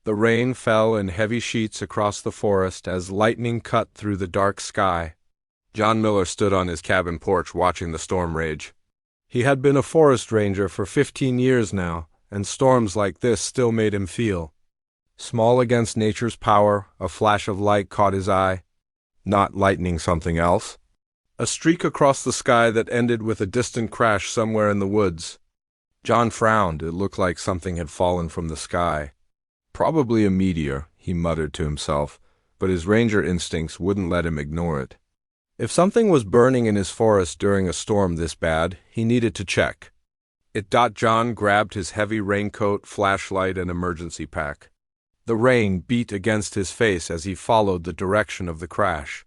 The rain fell in heavy sheets across the forest as lightning cut through the dark sky. John Miller stood on his cabin porch watching the storm rage. He had been a forest ranger for 15 years now, and storms like this still made him feel small against nature's power. A flash of light caught his eye. Not lightning, something else. A streak across the sky that ended with a distant crash somewhere in the woods. John frowned. It looked like something had fallen from the sky. Probably a meteor, he muttered to himself, but his ranger instincts wouldn't let him ignore it. If something was burning in his forest during a storm this bad, he needed to check. John grabbed his heavy raincoat, flashlight, and emergency pack. The rain beat against his face as he followed the direction of the crash.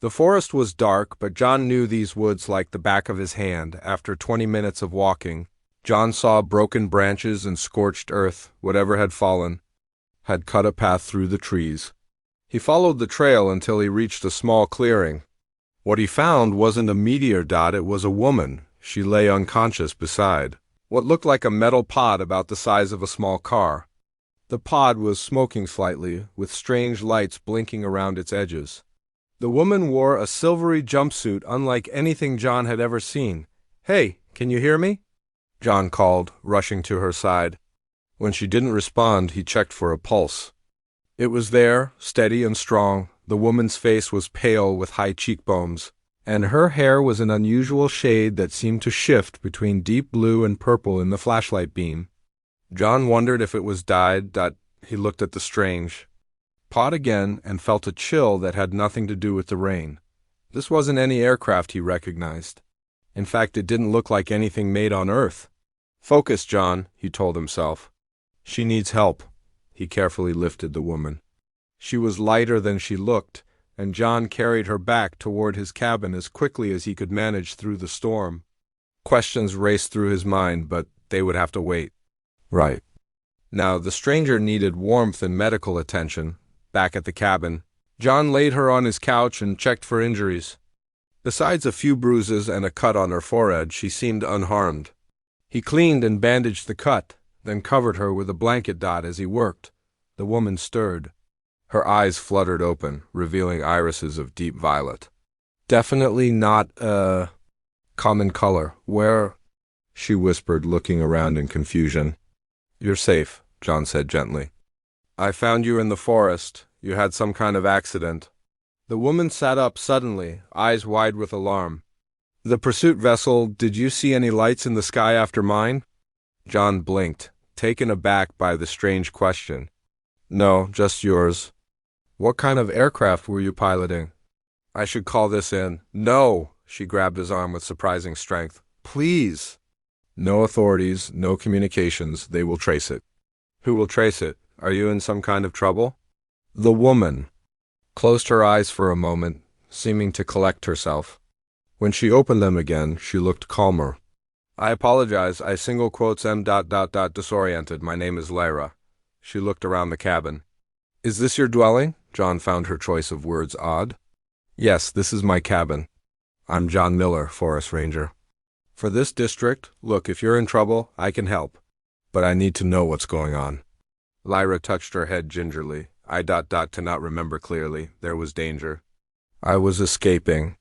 The forest was dark, but John knew these woods like the back of his hand. After 20 minutes of walking, John saw broken branches and scorched earth. Whatever had fallen had cut a path through the trees. He followed the trail until he reached a small clearing. What he found wasn't a meteor dot, it was a woman. She lay unconscious beside what looked like a metal pod about the size of a small car. The pod was smoking slightly, with strange lights blinking around its edges. The woman wore a silvery jumpsuit unlike anything John had ever seen. "Hey, can you hear me?" John called, rushing to her side. When she didn't respond, he checked for a pulse. It was there, steady and strong. The woman's face was pale with high cheekbones, and her hair was an unusual shade that seemed to shift between deep blue and purple in the flashlight beam. John wondered if it was dyed. He looked at the strange pod again and felt a chill that had nothing to do with the rain. This wasn't any aircraft he recognized. In fact, it didn't look like anything made on Earth. "Focus, John," he told himself. "She needs help." He carefully lifted the woman. She was lighter than she looked, and John carried her back toward his cabin as quickly as he could manage through the storm. Questions raced through his mind, but they would have to wait. Right. Now, the stranger needed warmth and medical attention. Back at the cabin, John laid her on his couch and checked for injuries. Besides a few bruises and a cut on her forehead, she seemed unharmed. He cleaned and bandaged the cut, then covered her with a blanket as he worked. The woman stirred. Her eyes fluttered open, revealing irises of deep violet. "Definitely not a common color. Where?" she whispered, looking around in confusion. "You're safe," John said gently. "I found you in the forest. You had some kind of accident." The woman sat up suddenly, eyes wide with alarm. "The pursuit vessel, did you see any lights in the sky after mine?" John blinked, taken aback by the strange question. "No, just yours." "What kind of aircraft were you piloting?" "I should call this in." "No!" She grabbed his arm with surprising strength. "Please!" "No authorities, no communications. They will trace it." "Who will trace it? Are you in some kind of trouble?" The woman closed her eyes for a moment, seeming to collect herself. When she opened them again, she looked calmer. "I apologize. I single quotes am disoriented. My name is Lyra." She looked around the cabin. "Is this your dwelling?" John found her choice of words odd. "Yes, this is my cabin. I'm John Miller, Forest Ranger. For this district, look, if you're in trouble, I can help. But I need to know what's going on." Lyra touched her head gingerly. I to not remember clearly. There was danger. "I was escaping."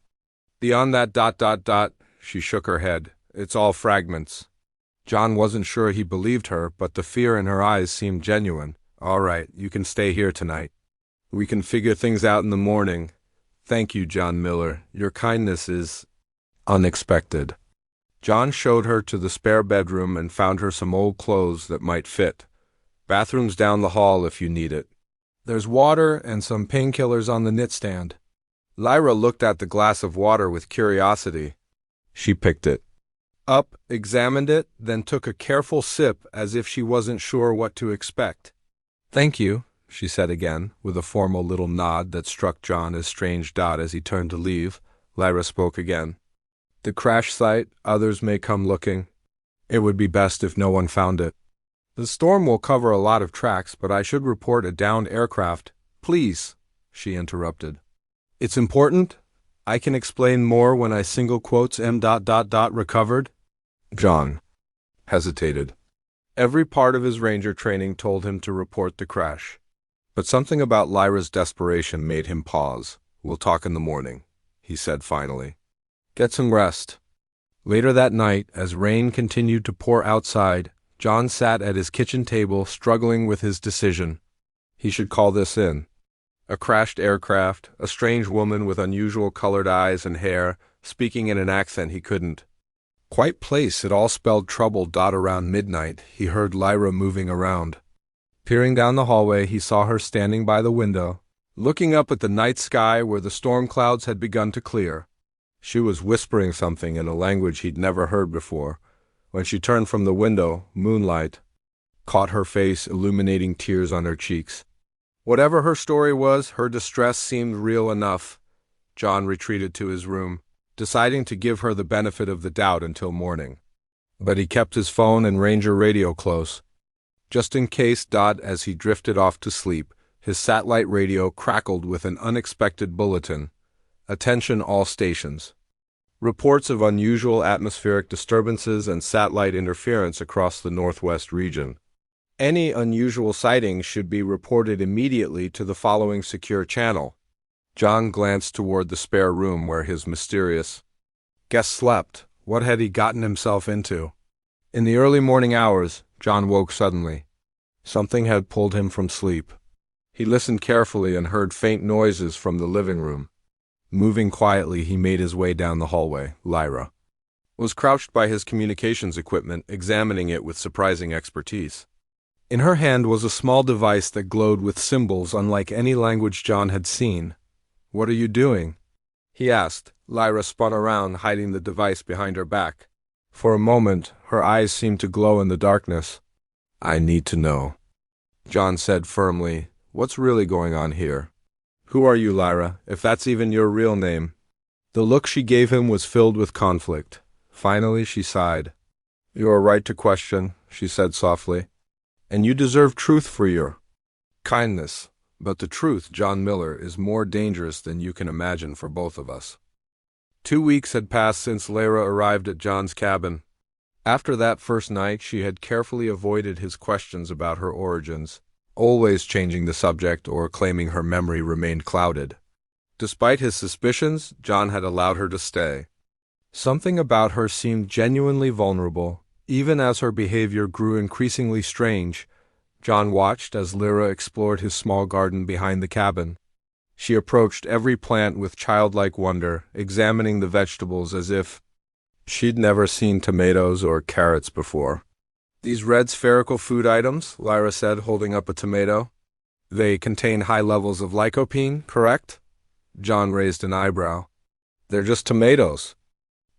"Beyond that she shook her head. "It's all fragments." John wasn't sure he believed her, but the fear in her eyes seemed genuine. "All right, you can stay here tonight. We can figure things out in the morning." "Thank you, John Miller. Your kindness is unexpected." John showed her to the spare bedroom and found her some old clothes that might fit. "Bathroom's down the hall if you need it. There's water and some painkillers on the knitstand." Lyra looked at the glass of water with curiosity. She picked it up, examined it, then took a careful sip as if she wasn't sure what to expect. "Thank you," she said again, with a formal little nod that struck John as strange. As he turned to leave, Lyra spoke again. "The crash site, others may come looking. It would be best if no one found it. The storm will cover a lot of tracks, but I should report a downed aircraft." "Please," she interrupted. "It's important. I can explain more when I single quotes am recovered." John hesitated. Every part of his ranger training told him to report the crash. But something about Lyra's desperation made him pause. "We'll talk in the morning," he said finally. "Get some rest." Later that night, as rain continued to pour outside, John sat at his kitchen table struggling with his decision. He should call this in. A crashed aircraft, a strange woman with unusual colored eyes and hair, speaking in an accent he couldn't quite place. It all spelled trouble. Around midnight, he heard Lyra moving around. Peering down the hallway, he saw her standing by the window, looking up at the night sky where the storm clouds had begun to clear. She was whispering something in a language he'd never heard before. When she turned from the window, moonlight caught her face, illuminating tears on her cheeks. Whatever her story was, her distress seemed real enough. John retreated to his room, deciding to give her the benefit of the doubt until morning. But he kept his phone and ranger radio close, just in case. As he drifted off to sleep, his satellite radio crackled with an unexpected bulletin. "Attention all stations. Reports of unusual atmospheric disturbances and satellite interference across the Northwest region. Any unusual sightings should be reported immediately to the following secure channel." John glanced toward the spare room where his mysterious guest slept. What had he gotten himself into? In the early morning hours, John woke suddenly. Something had pulled him from sleep. He listened carefully and heard faint noises from the living room. Moving quietly, he made his way down the hallway. Lyra was crouched by his communications equipment, examining it with surprising expertise. In her hand was a small device that glowed with symbols unlike any language John had seen. "What are you doing?" he asked. Lyra spun around, hiding the device behind her back. For a moment, her eyes seemed to glow in the darkness. "I need to know," John said firmly. "What's really going on here? Who are you, Lyra, if that's even your real name?" The look she gave him was filled with conflict. Finally, she sighed. "You are right to question," she said softly. "And you deserve truth for your kindness. But the truth, John Miller, is more dangerous than you can imagine for both of us." 2 weeks had passed since Lyra arrived at John's cabin. After that first night, she had carefully avoided his questions about her origins, always changing the subject or claiming her memory remained clouded. Despite his suspicions, John had allowed her to stay. Something about her seemed genuinely vulnerable. Even as her behavior grew increasingly strange, John watched as Lyra explored his small garden behind the cabin. She approached every plant with childlike wonder, examining the vegetables as if she'd never seen tomatoes or carrots before. "These red spherical food items," Lyra said, holding up a tomato. "They contain high levels of lycopene, correct?" John raised an eyebrow. "They're just tomatoes."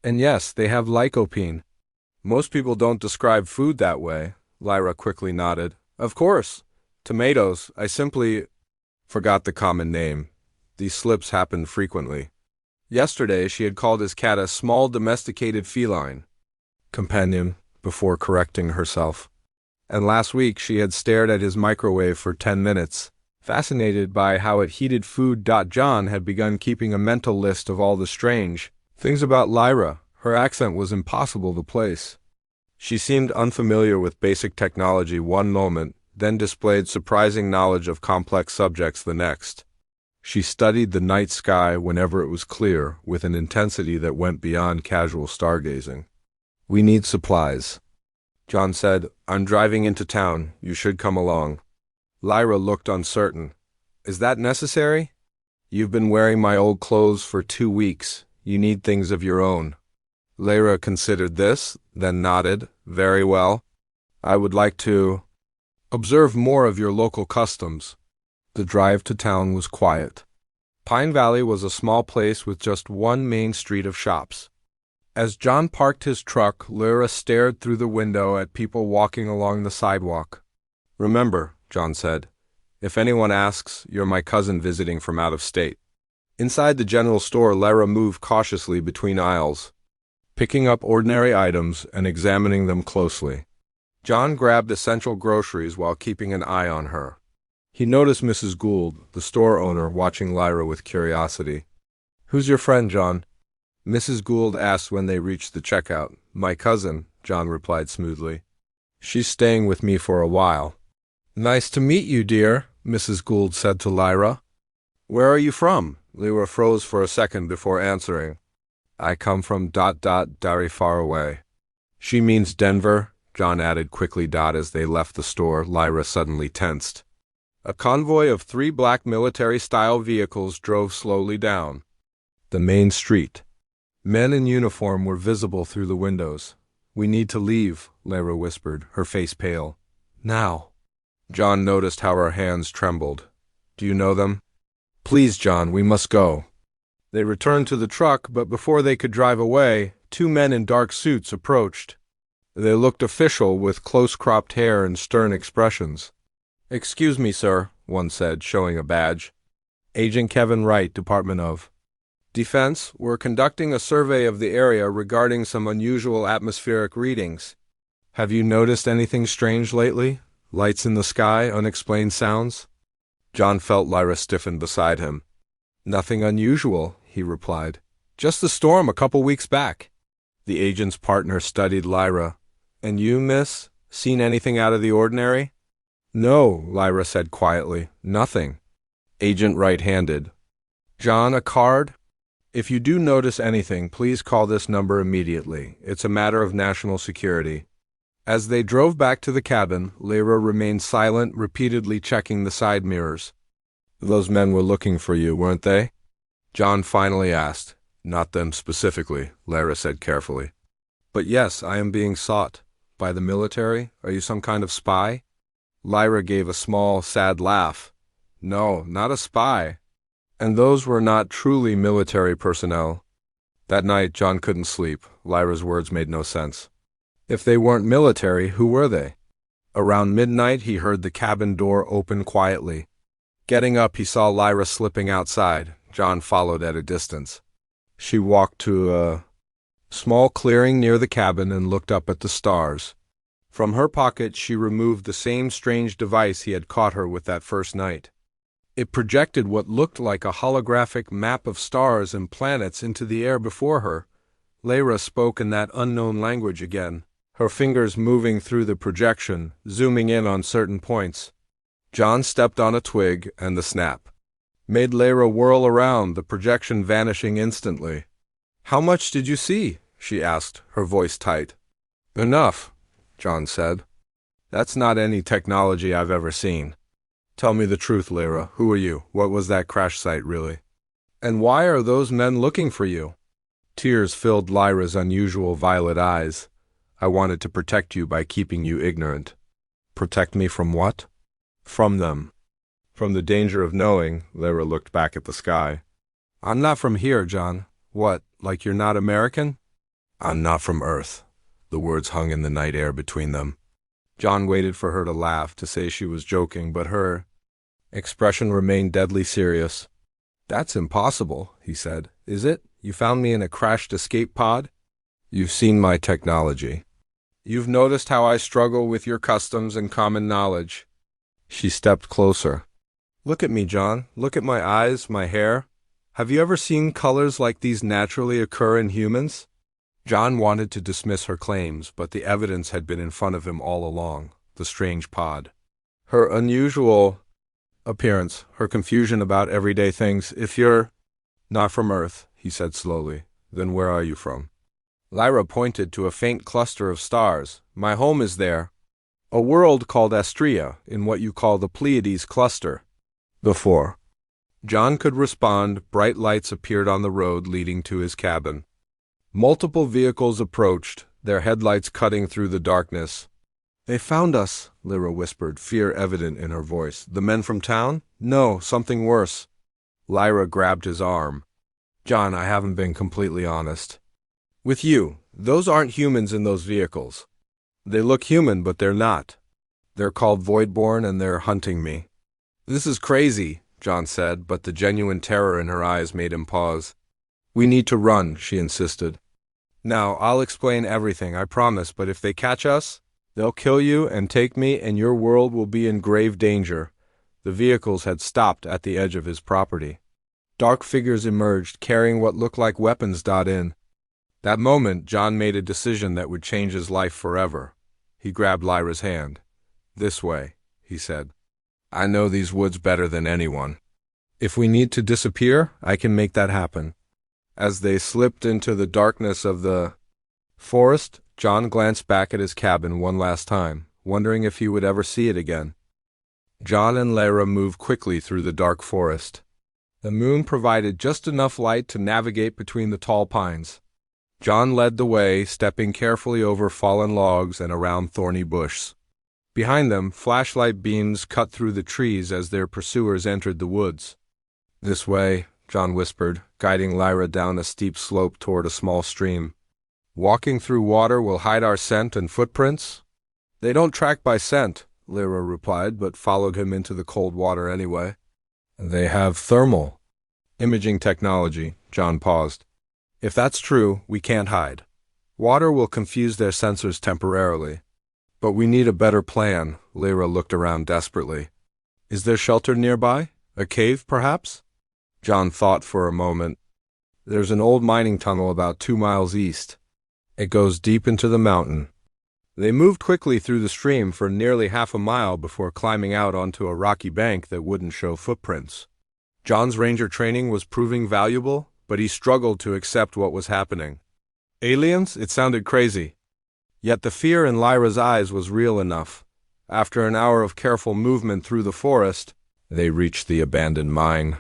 "And yes, they have lycopene. Most people don't describe food that way." Lyra quickly nodded. "Of course. Tomatoes. I simply forgot the common name. These slips happened frequently. Yesterday, she had called his cat a small domesticated feline companion before correcting herself. And last week, she had stared at his microwave for 10 minutes, fascinated by how it heated food. John had begun keeping a mental list of all the strange things about Lyra. Her accent was impossible to place. She seemed unfamiliar with basic technology one moment, then displayed surprising knowledge of complex subjects the next. She studied the night sky whenever it was clear, with an intensity that went beyond casual stargazing. "We need supplies," John said. "I'm driving into town. You should come along." Lyra looked uncertain. "Is that necessary?" "You've been wearing my old clothes for 2 weeks. You need things of your own." Lyra considered this, then nodded. "Very well. I would like to observe more of your local customs." The drive to town was quiet. Pine Valley was a small place with just one main street of shops. As John parked his truck, Lyra stared through the window at people walking along the sidewalk. "Remember," John said, "if anyone asks, you're my cousin visiting from out of state." Inside the general store, Lyra moved cautiously between aisles, picking up ordinary items and examining them closely. John grabbed essential groceries while keeping an eye on her. He noticed Mrs. Gould, the store owner, watching Lyra with curiosity. "Who's your friend, John?" Mrs. Gould asked when they reached the checkout. "My cousin," John replied smoothly. She's staying with me for a while. Nice to meet you, dear, Mrs. Gould said to Lyra. Where are you from? Lyra froze for a second before answering. I come from ... very far away. She means Denver, John added quickly. As they left the store, Lyra suddenly tensed. A convoy of 3 black military-style vehicles drove slowly down the main street. Men in uniform were visible through the windows. We need to leave, Lyra whispered, her face pale. Now. John noticed how her hands trembled. Do you know them? Please, John, we must go. They returned to the truck, but before they could drive away, 2 men in dark suits approached. They looked official, with close-cropped hair and stern expressions. Excuse me, sir, one said, showing a badge. Agent Kevin Wright, Department of Defense. We're conducting a survey of the area regarding some unusual atmospheric readings. Have you noticed anything strange lately? Lights in the sky, unexplained sounds? John felt Lyra stiffen beside him. Nothing unusual, he replied. Just the storm a couple weeks back. The agent's partner studied Lyra. And you, miss? Seen anything out of the ordinary? No, Lyra said quietly. Nothing. Agent right-handed. John, a card? If you do notice anything, please call this number immediately. It's a matter of national security. As they drove back to the cabin, Lyra remained silent, repeatedly checking the side mirrors. Those men were looking for you, weren't they? John finally asked. Not them specifically, Lyra said carefully. But yes, I am being sought. By the military? Are you some kind of spy? Lyra gave a small, sad laugh. No, not a spy. And those were not truly military personnel. That night, John couldn't sleep. Lyra's words made no sense. If they weren't military, who were they? Around midnight, he heard the cabin door open quietly. Getting up, he saw Lyra slipping outside. John followed at a distance. She walked to a small clearing near the cabin and looked up at the stars. From her pocket, she removed the same strange device he had caught her with that first night. It projected what looked like a holographic map of stars and planets into the air before her. Lyra spoke in that unknown language again, her fingers moving through the projection, zooming in on certain points. John stepped on a twig, and the snap made Lyra whirl around, the projection vanishing instantly. How much did you see? She asked, her voice tight. Enough, John said. That's not any technology I've ever seen. Tell me the truth, Lyra. Who are you? What was that crash site, really? And why are those men looking for you? Tears filled Lyra's unusual violet eyes. I wanted to protect you by keeping you ignorant. Protect me from what? From them. From the danger of knowing. Lyra looked back at the sky. I'm not from here, John. What, like you're not American? I'm not from Earth. The words hung in the night air between them. John waited for her to laugh, to say she was joking, but her expression remained deadly serious. That's impossible, he said. Is it? You found me in a crashed escape pod? You've seen my technology. You've noticed how I struggle with your customs and common knowledge. She stepped closer. Look at me, John. Look at my eyes, my hair. Have you ever seen colors like these naturally occur in humans? John wanted to dismiss her claims, but the evidence had been in front of him all along, the strange pod. Her unusual appearance, her confusion about everyday things. If you're not from Earth, he said slowly, then where are you from? Lyra pointed to a faint cluster of stars. My home is there. A world called Astrea, in what you call the Pleiades cluster. Before John could respond, bright lights appeared on the road leading to his cabin. Multiple vehicles approached, their headlights cutting through the darkness. They found us, Lyra whispered, fear evident in her voice. The men from town? No, something worse. Lyra grabbed his arm. John, I haven't been completely honest. With you, those aren't humans in those vehicles. They look human, but they're not. They're called Voidborn, and they're hunting me. This is crazy, John said, but the genuine terror in her eyes made him pause. We need to run, she insisted. Now, I'll explain everything, I promise, but if they catch us, they'll kill you and take me, and your world will be in grave danger. The vehicles had stopped at the edge of his property. Dark figures emerged, carrying what looked like weapons. In that moment, John made a decision that would change his life forever. He grabbed Lyra's hand. "This way," he said. "I know these woods better than anyone. If we need to disappear, I can make that happen." As they slipped into the darkness of the forest, John glanced back at his cabin one last time, wondering if he would ever see it again. John and Lyra moved quickly through the dark forest. The moon provided just enough light to navigate between the tall pines. John led the way, stepping carefully over fallen logs and around thorny bushes. Behind them, flashlight beams cut through the trees as their pursuers entered the woods. "This way," John whispered, guiding Lyra down a steep slope toward a small stream. "Walking through water will hide our scent and footprints?" "They don't track by scent," Lyra replied, but followed him into the cold water anyway. "They have thermal imaging technology," John paused. "If that's true, we can't hide. Water will confuse their sensors temporarily. But we need a better plan." Lyra looked around desperately. "Is there shelter nearby? A cave, perhaps?" John thought for a moment. "There's an old mining tunnel about 2 miles east. It goes deep into the mountain." They moved quickly through the stream for nearly half a mile before climbing out onto a rocky bank that wouldn't show footprints. John's ranger training was proving valuable, but he struggled to accept what was happening. Aliens? It sounded crazy. Yet the fear in Lyra's eyes was real enough. After an hour of careful movement through the forest, they reached the abandoned mine.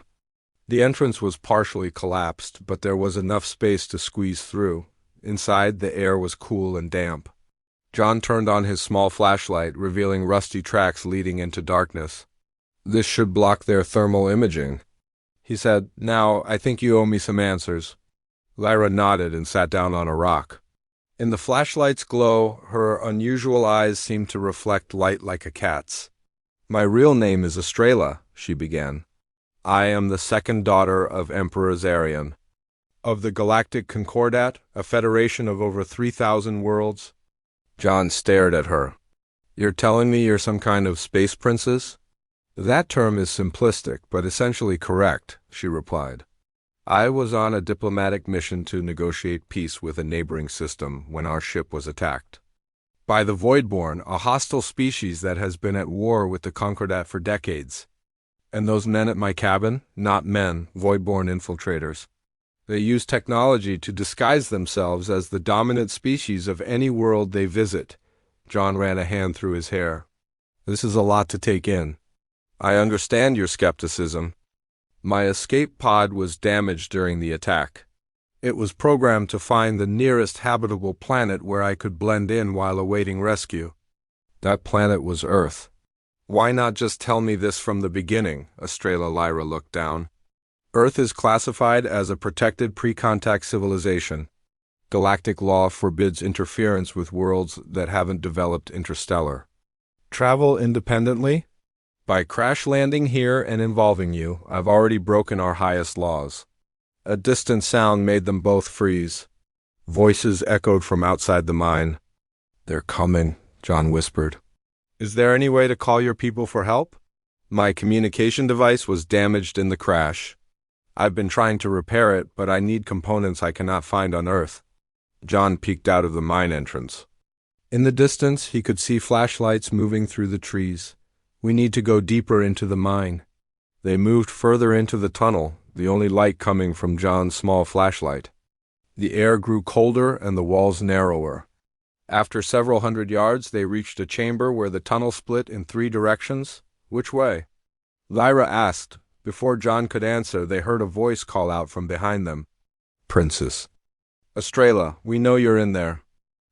The entrance was partially collapsed, but there was enough space to squeeze through. Inside, the air was cool and damp. John turned on his small flashlight, revealing rusty tracks leading into darkness. "This should block their thermal imaging," he said. "Now, I think you owe me some answers." Lyra nodded and sat down on a rock. In the flashlight's glow, her unusual eyes seemed to reflect light like a cat's. "My real name is Estrella," she began. "I am the second daughter of Emperor Zarian, of the Galactic Concordat, a federation of over 3,000 worlds." John stared at her. "You're telling me you're some kind of space princess?" "That term is simplistic, but essentially correct," she replied. "I was on a diplomatic mission to negotiate peace with a neighboring system when our ship was attacked by the Voidborn, a hostile species that has been at war with the Concordat for decades. And those men at my cabin, not men, Voidborn infiltrators. They use technology to disguise themselves as the dominant species of any world they visit." John ran a hand through his hair. "This is a lot to take in. I understand your skepticism. My escape pod was damaged during the attack. It was programmed to find the nearest habitable planet where I could blend in while awaiting rescue. That planet was Earth." "Why not just tell me this from the beginning?" Estrella Lyra looked down. "Earth is classified as a protected pre-contact civilization. Galactic law forbids interference with worlds that haven't developed interstellar travel independently. By crash landing here and involving you, I've already broken our highest laws." A distant sound made them both freeze. Voices echoed from outside the mine. "They're coming," John whispered. "Is there any way to call your people for help?" "My communication device was damaged in the crash. I've been trying to repair it, but I need components I cannot find on Earth." John peeked out of the mine entrance. In the distance, he could see flashlights moving through the trees. "We need to go deeper into the mine." They moved further into the tunnel, the only light coming from John's small flashlight. The air grew colder and the walls narrower. After several hundred yards, they reached a chamber where the tunnel split in 3 directions. "Which way?" Lyra asked. Before John could answer, they heard a voice call out from behind them. "Princess." "Estrella, we know you're in there."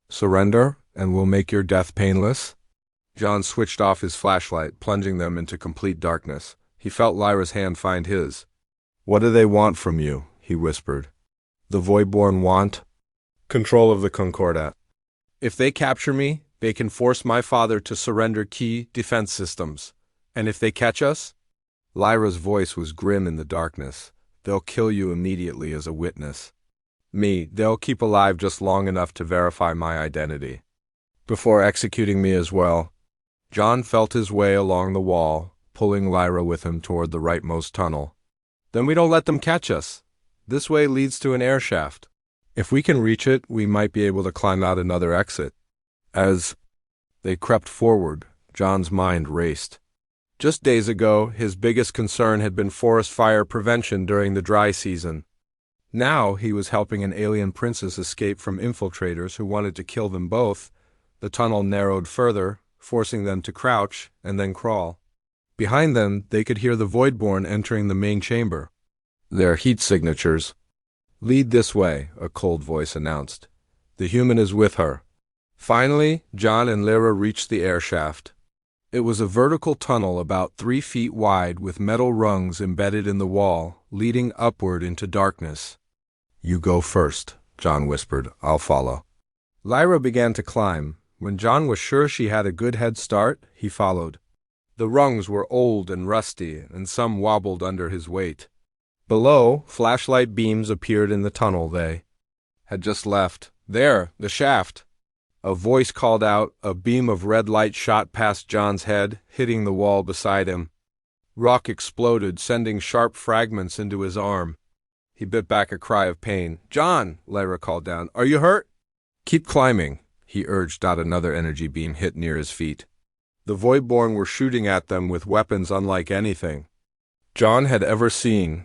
"Surrender, and we'll make your death painless?" John switched off his flashlight, plunging them into complete darkness. He felt Lyra's hand find his. "What do they want from you?" he whispered. "The Voidborn want control of the Concordat. If they capture me, they can force my father to surrender key defense systems. And if they catch us?" Lyra's voice was grim in the darkness. "They'll kill you immediately as a witness. Me, they'll keep alive just long enough to verify my identity, before executing me as well." John felt his way along the wall, pulling Lyra with him toward the rightmost tunnel. "Then we don't let them catch us. This way leads to an air shaft. If we can reach it, we might be able to climb out another exit." As They crept forward. John's mind raced. Just days ago, his biggest concern had been forest fire prevention during the dry season. Now he was helping an alien princess escape from infiltrators who wanted to kill them both. The tunnel narrowed further, forcing them to crouch and then crawl. Behind them, they could hear the Voidborn entering the main chamber. Their heat signatures. "Lead this way," a cold voice announced. "The human is with her." Finally, John and Lyra reached the air shaft. It was a vertical tunnel about 3 feet wide with metal rungs embedded in the wall, leading upward into darkness. "You go first," John whispered. "I'll follow." Lyra began to climb. When John was sure she had a good head start, he followed. The rungs were old and rusty, and some wobbled under his weight. Below, flashlight beams appeared in the tunnel they had just left. "There, the shaft!" A voice called out. A beam of red light shot past John's head, hitting the wall beside him. Rock exploded, sending sharp fragments into his arm. He bit back a cry of pain. "John!" Lyra called down. "Are you hurt?" "Keep climbing," he urged. Another energy beam hit near his feet. The Voidborn were shooting at them with weapons unlike anything John had ever seen.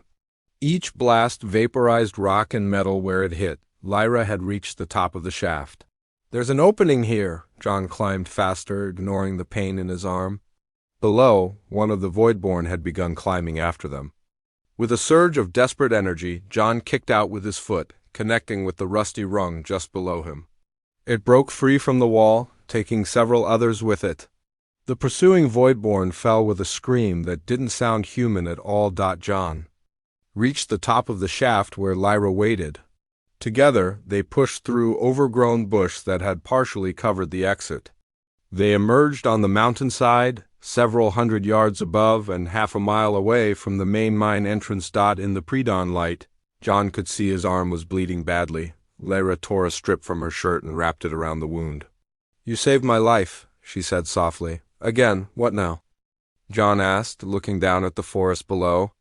Each blast vaporized rock and metal where it hit. Lyra had reached the top of the shaft. "There's an opening here." John climbed faster, ignoring the pain in his arm. Below, one of the Voidborn had begun climbing after them. With a surge of desperate energy, John kicked out with his foot, connecting with the rusty rung just below him. It broke free from the wall, taking several others with it. The pursuing Voidborn fell with a scream that didn't sound human at all. John reached the top of the shaft where Lyra waited. Together, they pushed through overgrown bush that had partially covered the exit. They emerged on the mountainside, several hundred yards above and half a mile away from the main mine entrance. In the pre-dawn light, John could see his arm was bleeding badly. Lyra tore a strip from her shirt and wrapped it around the wound. "You saved my life," she said softly. "Again, what now?" John asked, looking down at the forest below.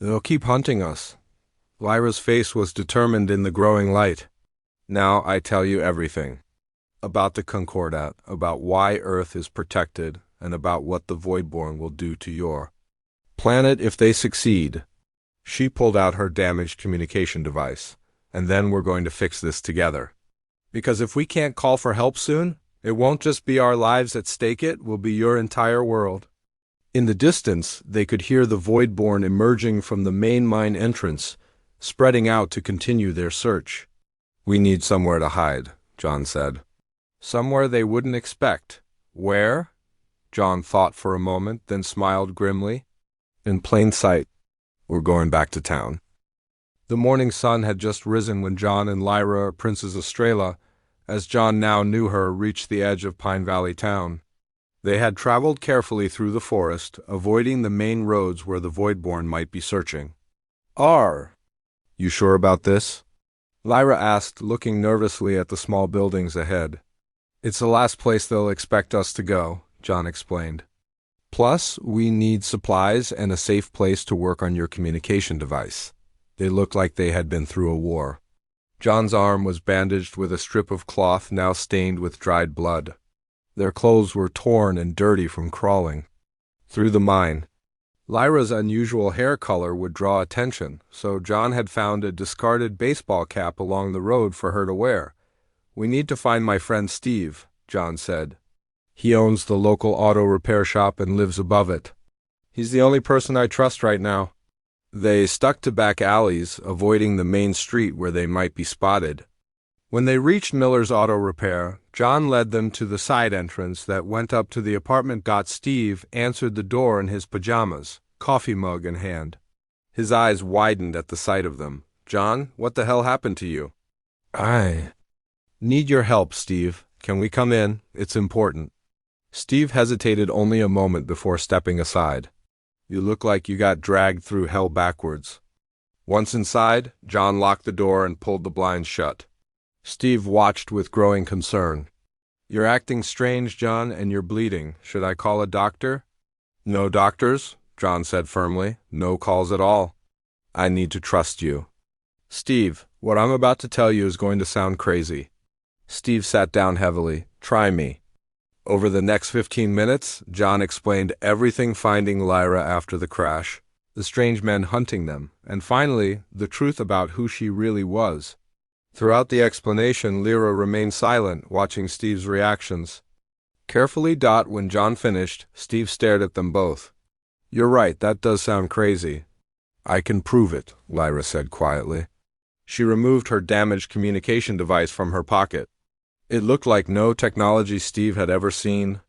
"They'll keep hunting us." Lyra's face was determined in the growing light. "Now I tell you everything. About the Concordat, about why Earth is protected, and about what the Voidborn will do to your planet if they succeed." She pulled out her damaged communication device. "And then we're going to fix this together. Because if we can't call for help soon, it won't just be our lives at stake, it will be your entire world." In the distance, they could hear the Voidborn emerging from the main mine entrance, spreading out to continue their search. "We need somewhere to hide," John said. "Somewhere they wouldn't expect." "Where?" John thought for a moment, then smiled grimly. "In plain sight. We're going back to town." The morning sun had just risen when John and Lyra, Princess Estrella, as John now knew her, reached the edge of Pine Valley town. They had traveled carefully through the forest, avoiding the main roads where the Voidborn might be searching. You sure about this?" Lyra asked, looking nervously at the small buildings ahead. "It's the last place they'll expect us to go," John explained. "Plus, we need supplies and a safe place to work on your communication device." They looked like they had been through a war. John's arm was bandaged with a strip of cloth now stained with dried blood. Their clothes were torn and dirty from crawling through the mine. Lyra's unusual hair color would draw attention, so John had found a discarded baseball cap along the road for her to wear. "We need to find my friend Steve," John said. "He owns the local auto repair shop and lives above it. He's the only person I trust right now." They stuck to back alleys, avoiding the main street where they might be spotted. When they reached Miller's Auto Repair, John led them to the side entrance that went up to the apartment. Steve answered the door in his pajamas, coffee mug in hand. His eyes widened at the sight of them. "John, what the hell happened to you?" "I need your help, Steve. Can we come in? It's important." Steve hesitated only a moment before stepping aside. "You look like you got dragged through hell backwards." Once inside, John locked the door and pulled the blinds shut. Steve watched with growing concern. "You're acting strange, John, and you're bleeding. Should I call a doctor?" "No doctors," John said firmly. "No calls at all. I need to trust you." "Steve, what I'm about to tell you is going to sound crazy." Steve sat down heavily. "Try me." Over the next 15 minutes, John explained everything finding Lyra after the crash, the strange men hunting them, and finally, the truth about who she really was. Throughout the explanation, Lyra remained silent, watching Steve's reactions. Carefully, when John finished, Steve stared at them both. "You're right, that does sound crazy." "I can prove it," Lyra said quietly. She removed her damaged communication device from her pocket. It looked like no technology Steve had ever seen,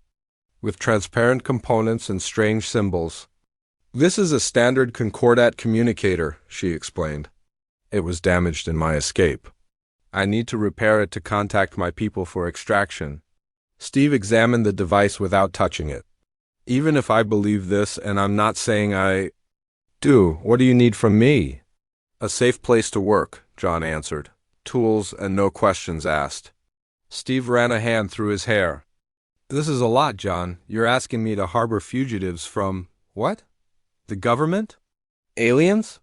with transparent components and strange symbols. "This is a standard Concordat communicator," she explained. "It was damaged in my escape. I need to repair it to contact my people for extraction." Steve examined the device without touching it. "Even if I believe this, and I'm not saying I do, what do you need from me?" "A safe place to work," John answered. "Tools and no questions asked." Steve ran a hand through his hair. "This is a lot, John. You're asking me to harbor fugitives from, what? The government? Aliens?"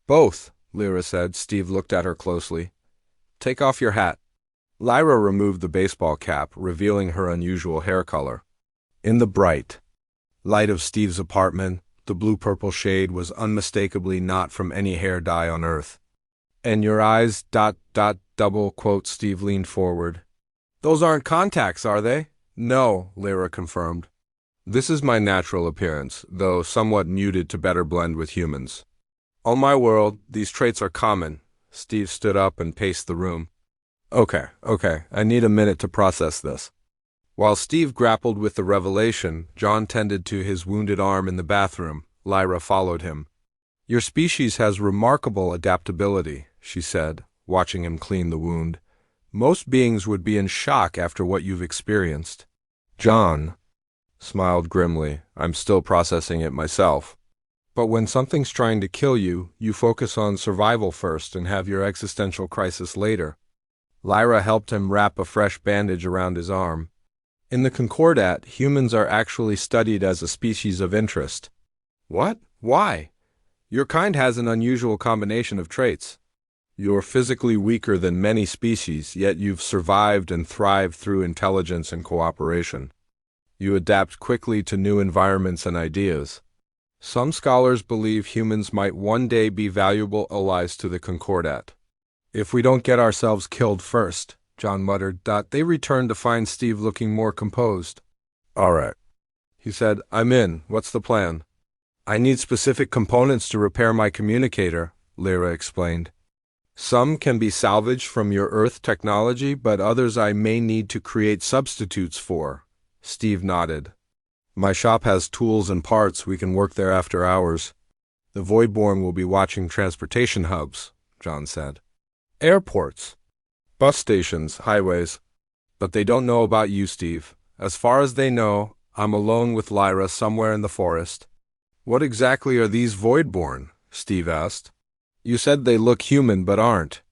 "Both," Lyra said. Steve looked at her closely. "Take off your hat." Lyra removed the baseball cap, revealing her unusual hair color. In the bright light of Steve's apartment, the blue-purple shade was unmistakably not from any hair dye on Earth. "And your eyes, ... double quote." Steve leaned forward. "Those aren't contacts, are they?" "No," Lyra confirmed. "This is my natural appearance, though somewhat muted to better blend with humans. On my world, these traits are common." Steve stood up and paced the room. Okay, I need a minute to process this." While Steve grappled with the revelation, John tended to his wounded arm in the bathroom. Lyra followed him. "Your species has remarkable adaptability," she said, watching him clean the wound. "Most beings would be in shock after what you've experienced." John smiled grimly. "I'm still processing it myself. But when something's trying to kill you, you focus on survival first and have your existential crisis later." Lyra helped him wrap a fresh bandage around his arm. "In the Concordat, humans are actually studied as a species of interest." "What? Why?" "Your kind has an unusual combination of traits. You're physically weaker than many species, yet you've survived and thrived through intelligence and cooperation. You adapt quickly to new environments and ideas. Some scholars believe humans might one day be valuable allies to the Concordat. If we don't get ourselves killed first," John muttered. They returned to find Steve looking more composed. "All right," he said. "I'm in. What's the plan?" "I need specific components to repair my communicator," Lyra explained. "Some can be salvaged from your Earth technology, but others I may need to create substitutes for." Steve nodded. "My shop has tools and parts. We can work there after hours." "The Voidborn will be watching transportation hubs," John said. "Airports, bus stations, highways. But they don't know about you, Steve. As far as they know, I'm alone with Lyra somewhere in the forest." "What exactly are these Voidborn?" Steve asked. "You said they look human but aren't."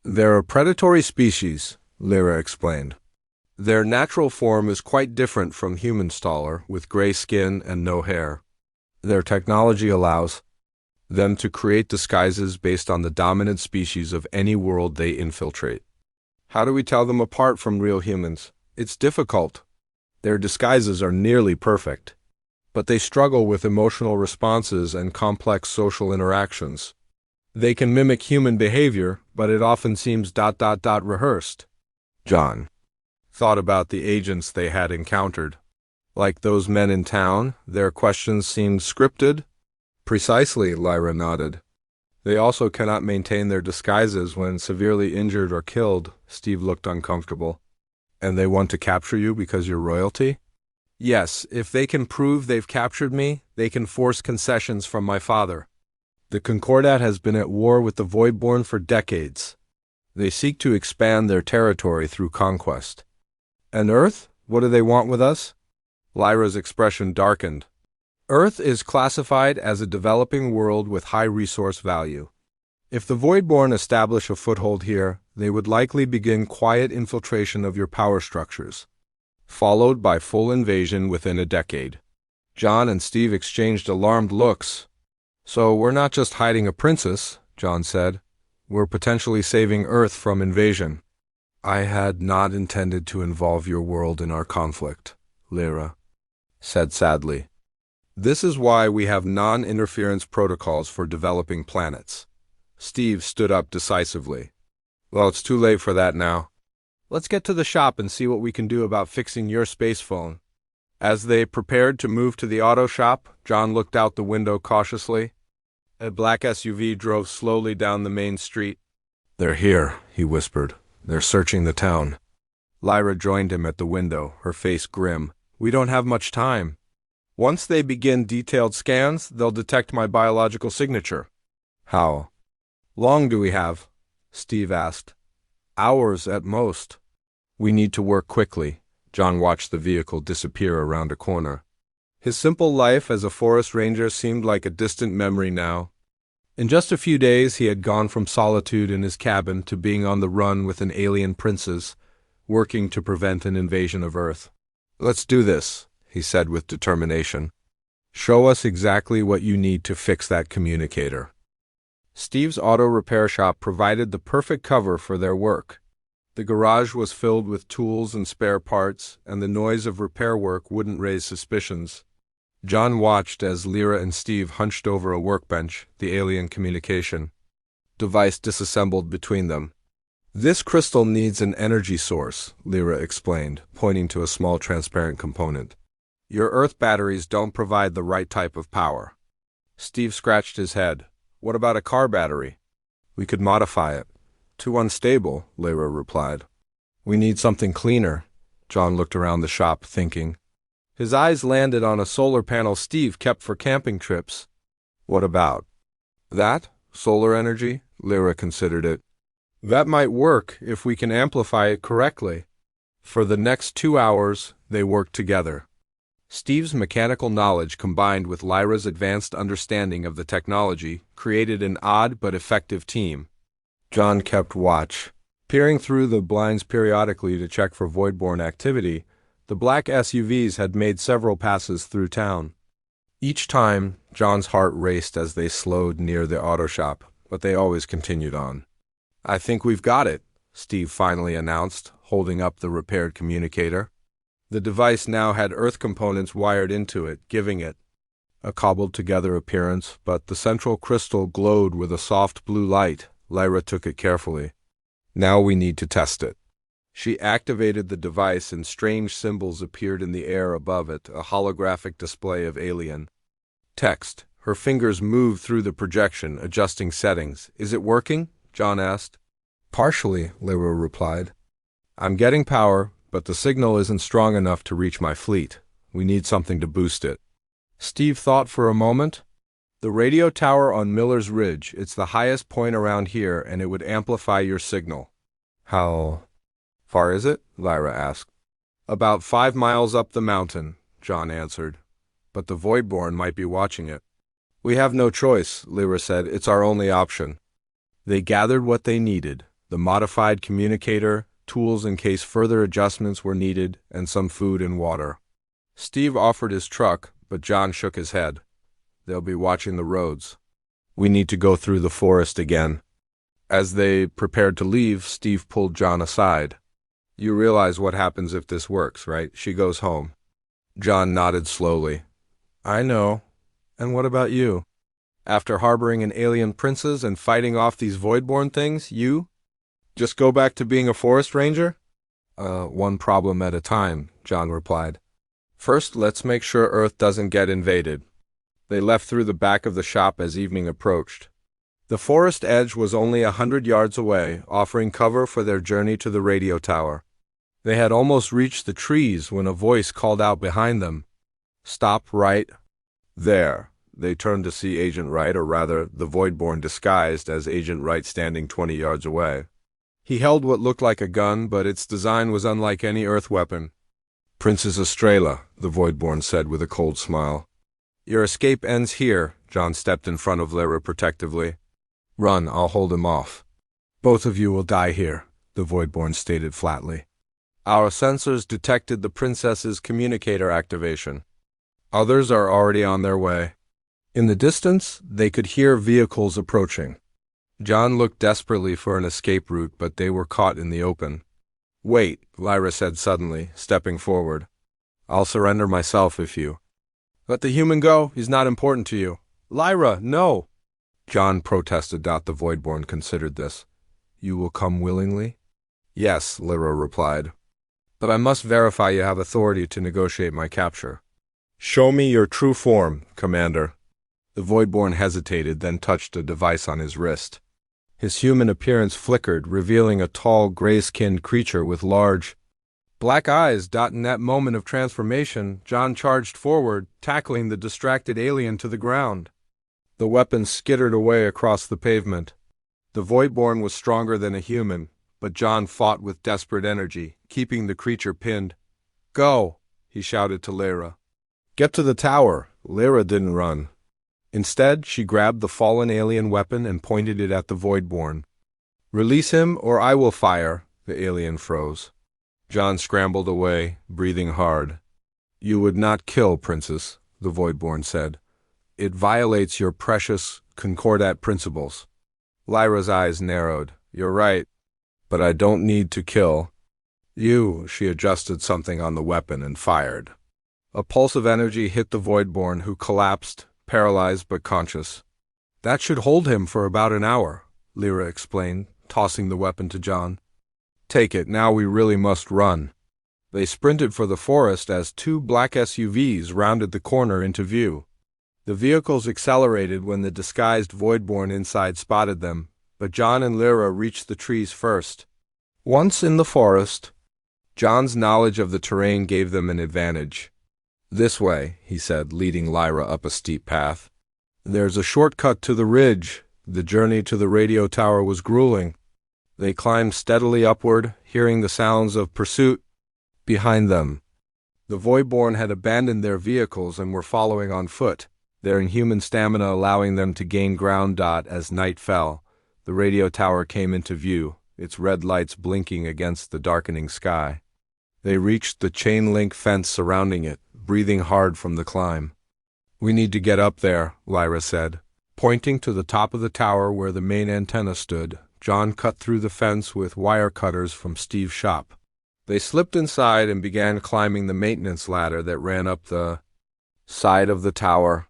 "They're a predatory species," Lyra explained. "Their natural form is quite different from human staller, with gray skin and no hair. Their technology allows them to create disguises based on the dominant species of any world they infiltrate." "How do we tell them apart from real humans?" "It's difficult. Their disguises are nearly perfect, but they struggle with emotional responses and complex social interactions. They can mimic human behavior, but it often seems ... rehearsed." John thought about the agents they had encountered. "Like those men in town, their questions seemed scripted?" "Precisely," Lyra nodded. "They also cannot maintain their disguises when severely injured or killed." Steve looked uncomfortable. "And they want to capture you because you're royalty?" "Yes, if they can prove they've captured me, they can force concessions from my father. The Concordat has been at war with the Voidborn for decades. They seek to expand their territory through conquest." "And Earth? What do they want with us?" Lyra's expression darkened. "Earth is classified as a developing world with high resource value. If the Voidborn establish a foothold here, they would likely begin quiet infiltration of your power structures, followed by full invasion within a decade." John and Steve exchanged alarmed looks. "So we're not just hiding a princess," John said. "We're potentially saving Earth from invasion." "I had not intended to involve your world in our conflict," Lyra said sadly. This is why we have non-interference protocols for developing planets. Steve stood up decisively. Well, it's too late for that now. Let's get to the shop and see what we can do about fixing your space phone. As they prepared to move to the auto shop, John looked out the window cautiously. A black SUV drove slowly down the main street. They're here, he whispered. They're searching the town. Lyra joined him at the window, her face grim. We don't have much time. Once they begin detailed scans, they'll detect my biological signature. How long do we have? Steve asked. Hours at most. We need to work quickly. John watched the vehicle disappear around a corner. His simple life as a forest ranger seemed like a distant memory now. In just a few days, he had gone from solitude in his cabin to being on the run with an alien princess, working to prevent an invasion of Earth. Let's do this, he said with determination. Show us exactly what you need to fix that communicator. Steve's auto repair shop provided the perfect cover for their work. The garage was filled with tools and spare parts, and the noise of repair work wouldn't raise suspicions. John watched as Lyra and Steve hunched over a workbench, the alien communication device disassembled between them. This crystal needs an energy source, Lyra explained, pointing to a small transparent component. Your Earth batteries don't provide the right type of power. Steve scratched his head. What about a car battery? We could modify it. Too unstable, Lyra replied. We need something cleaner. John looked around the shop, thinking. His eyes landed on a solar panel Steve kept for camping trips. What about that? Solar energy? Lyra considered it. That might work if we can amplify it correctly. For the next 2 hours, they worked together. Steve's mechanical knowledge combined with Lyra's advanced understanding of the technology created an odd but effective team. John kept watch. Peering through the blinds periodically to check for voidborne activity, the black SUVs had made several passes through town. Each time, John's heart raced as they slowed near the auto shop, but they always continued on. I think we've got it, Steve finally announced, holding up the repaired communicator. The device now had Earth components wired into it, giving it a cobbled-together appearance, but the central crystal glowed with a soft blue light. Lyra took it carefully. Now we need to test it. She activated the device and strange symbols appeared in the air above it, a holographic display of alien text. Her fingers moved through the projection, adjusting settings. Is it working? John asked. Partially, Lyra replied. I'm getting power, but the signal isn't strong enough to reach my fleet. We need something to boost it. Steve thought for a moment. The radio tower on Miller's Ridge, it's the highest point around here, and it would amplify your signal. How far is it? Lyra asked. About 5 miles up the mountain, John answered. But the Voidborn might be watching it. We have no choice, Lyra said. It's our only option. They gathered what they needed, the modified communicator, tools in case further adjustments were needed, and some food and water. Steve offered his truck, but John shook his head. They'll be watching the roads. We need to go through the forest again. As they prepared to leave, Steve pulled John aside. You realize what happens if this works, right? She goes home. John nodded slowly. I know. And what about you? After harboring an alien princess and fighting off these Voidborn things, you just go back to being a forest ranger? One problem at a time, John replied. First, let's make sure Earth doesn't get invaded. They left through the back of the shop as evening approached. The forest edge was only 100 yards away, offering cover for their journey to the radio tower. They had almost reached the trees when a voice called out behind them. Stop right there. They turned to see Agent Wright, or rather, the Voidborn disguised as Agent Wright standing 20 yards away. He held what looked like a gun, but its design was unlike any Earth weapon. Princess Estrella, the Voidborn said with a cold smile. Your escape ends here, John stepped in front of Lyra protectively. Run, I'll hold him off. Both of you will die here, the Voidborn stated flatly. Our sensors detected the princess's communicator activation. Others are already on their way. In the distance, they could hear vehicles approaching. John looked desperately for an escape route, but they were caught in the open. Wait, Lyra said suddenly, stepping forward. I'll surrender myself if you... Let the human go. He's not important to you. Lyra, no! John protested. The Voidborn considered this. You will come willingly? Yes, Lyra replied. But I must verify you have authority to negotiate my capture. Show me your true form, Commander. The Voidborn hesitated, then touched a device on his wrist. His human appearance flickered, revealing a tall, gray-skinned creature with large, black eyes. In that moment of transformation, John charged forward, tackling the distracted alien to the ground. The weapon skittered away across the pavement. The Voidborn was stronger than a human, but John fought with desperate energy, keeping the creature pinned. Go, he shouted to Lyra. Get to the tower. Lyra didn't run. Instead, she grabbed the fallen alien weapon and pointed it at the Voidborn. Release him, or I will fire. The alien froze. John scrambled away, breathing hard. You would not kill, Princess, the Voidborn said. It violates your precious Concordat principles. Lyra's eyes narrowed. You're right, but I don't need to kill. You, she adjusted something on the weapon and fired. A pulse of energy hit the Voidborn, who collapsed, paralyzed but conscious. That should hold him for about an hour, Lyra explained, tossing the weapon to John. Take it, now we really must run. They sprinted for the forest as two black SUVs rounded the corner into view. The vehicles accelerated when the disguised Voidborn inside spotted them, but John and Lyra reached the trees first. Once in the forest, John's knowledge of the terrain gave them an advantage. This way, he said, leading Lyra up a steep path. There's a shortcut to the ridge. The journey to the radio tower was grueling. They climbed steadily upward, hearing the sounds of pursuit behind them. The Voidborn had abandoned their vehicles and were following on foot, their inhuman stamina allowing them to gain ground. As night fell, the radio tower came into view, its red lights blinking against the darkening sky. They reached the chain-link fence surrounding it, breathing hard from the climb. We need to get up there, Lyra said. Pointing to the top of the tower where the main antenna stood, John cut through the fence with wire cutters from Steve's shop. They slipped inside and began climbing the maintenance ladder that ran up the side of the tower.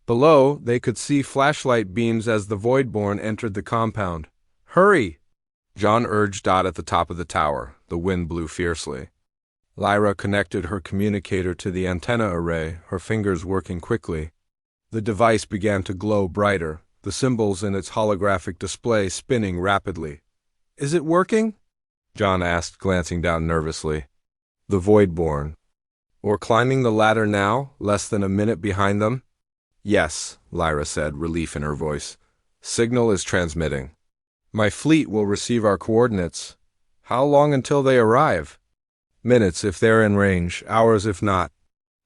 Below, they could see flashlight beams as the Voidborn entered the compound. Hurry! John urged. At the top of the tower, the wind blew fiercely. Lyra connected her communicator to the antenna array, her fingers working quickly. The device began to glow brighter, the symbols in its holographic display spinning rapidly. Is it working? John asked, glancing down nervously. The Voidborn. Or climbing the ladder now, less than a minute behind them? Yes, Lyra said, relief in her voice. Signal is transmitting. My fleet will receive our coordinates. How long until they arrive? Minutes if they're in range, hours if not.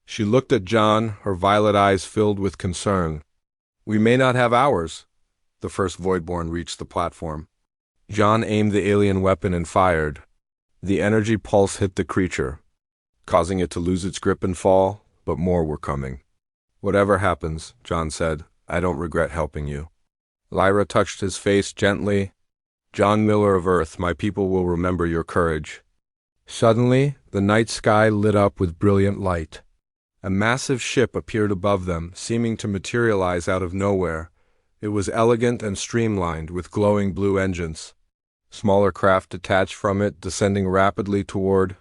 She looked at John, her violet eyes filled with concern. We may not have hours. The first Voidborn reached the platform. John aimed the alien weapon and fired. The energy pulse hit the creature, causing it to lose its grip and fall, but more were coming. Whatever happens, John said, I don't regret helping you. Lyra touched his face gently. John Miller of Earth, my people will remember your courage. Suddenly, the night sky lit up with brilliant light. A massive ship appeared above them, seeming to materialize out of nowhere. It was elegant and streamlined, with glowing blue engines. Smaller craft detached from it, descending rapidly toward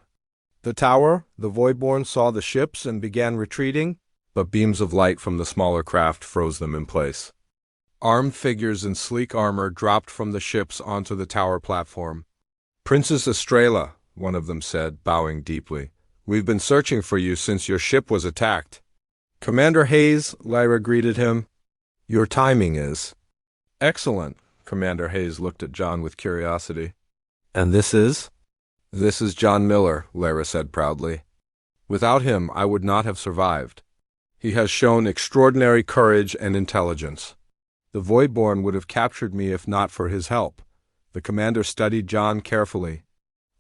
the tower. The Voidborn saw the ships and began retreating, but beams of light from the smaller craft froze them in place. Armed figures in sleek armor dropped from the ships onto the tower platform. Princess Estrella, one of them said, bowing deeply. We've been searching for you since your ship was attacked. Commander Hayes, Lyra greeted him. Your timing is excellent. Commander Hayes looked at John with curiosity. And this is? This is John Miller, Lyra said proudly. Without him, I would not have survived. He has shown extraordinary courage and intelligence. The Voidborn would have captured me if not for his help. The commander studied John carefully.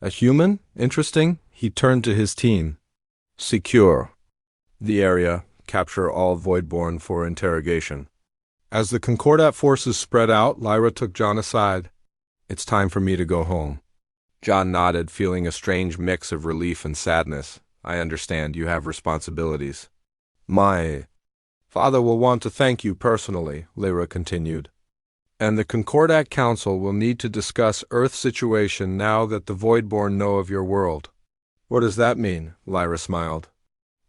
A human? Interesting. He turned to his team. Secure the area. Capture all Voidborn for interrogation. As the Concordat forces spread out, Lyra took John aside. It's time for me to go home. John nodded, feeling a strange mix of relief and sadness. I understand you have responsibilities. My father will want to thank you personally, Lyra continued. And the Concordat Council will need to discuss Earth's situation now that the Voidborn know of your world. What does that mean? Lyra smiled.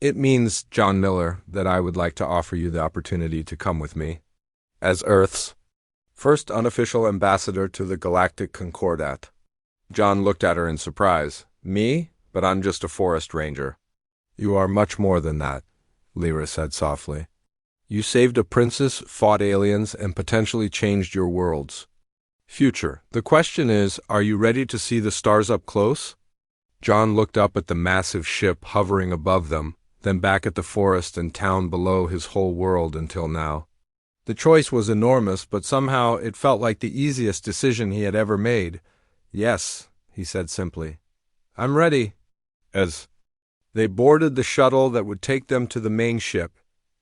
It means, John Miller, that I would like to offer you the opportunity to come with me. As Earth's first unofficial ambassador to the Galactic Concordat. John looked at her in surprise. Me? But I'm just a forest ranger. You are much more than that, Lyra said softly. You saved a princess, fought aliens, and potentially changed your worlds. Future. The question is, are you ready to see the stars up close? John looked up at the massive ship hovering above them, then back at the forest and town below his whole world until now. The choice was enormous, but somehow it felt like the easiest decision he had ever made. Yes, he said simply. I'm ready. As they boarded the shuttle that would take them to the main ship,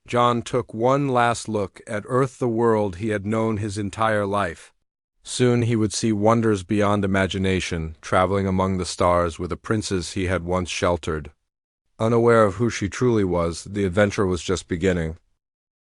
John took one last look at Earth, the world he had known his entire life. Soon he would see wonders beyond imagination, traveling among the stars with a princess he had once sheltered. Unaware of who she truly was, the adventure was just beginning.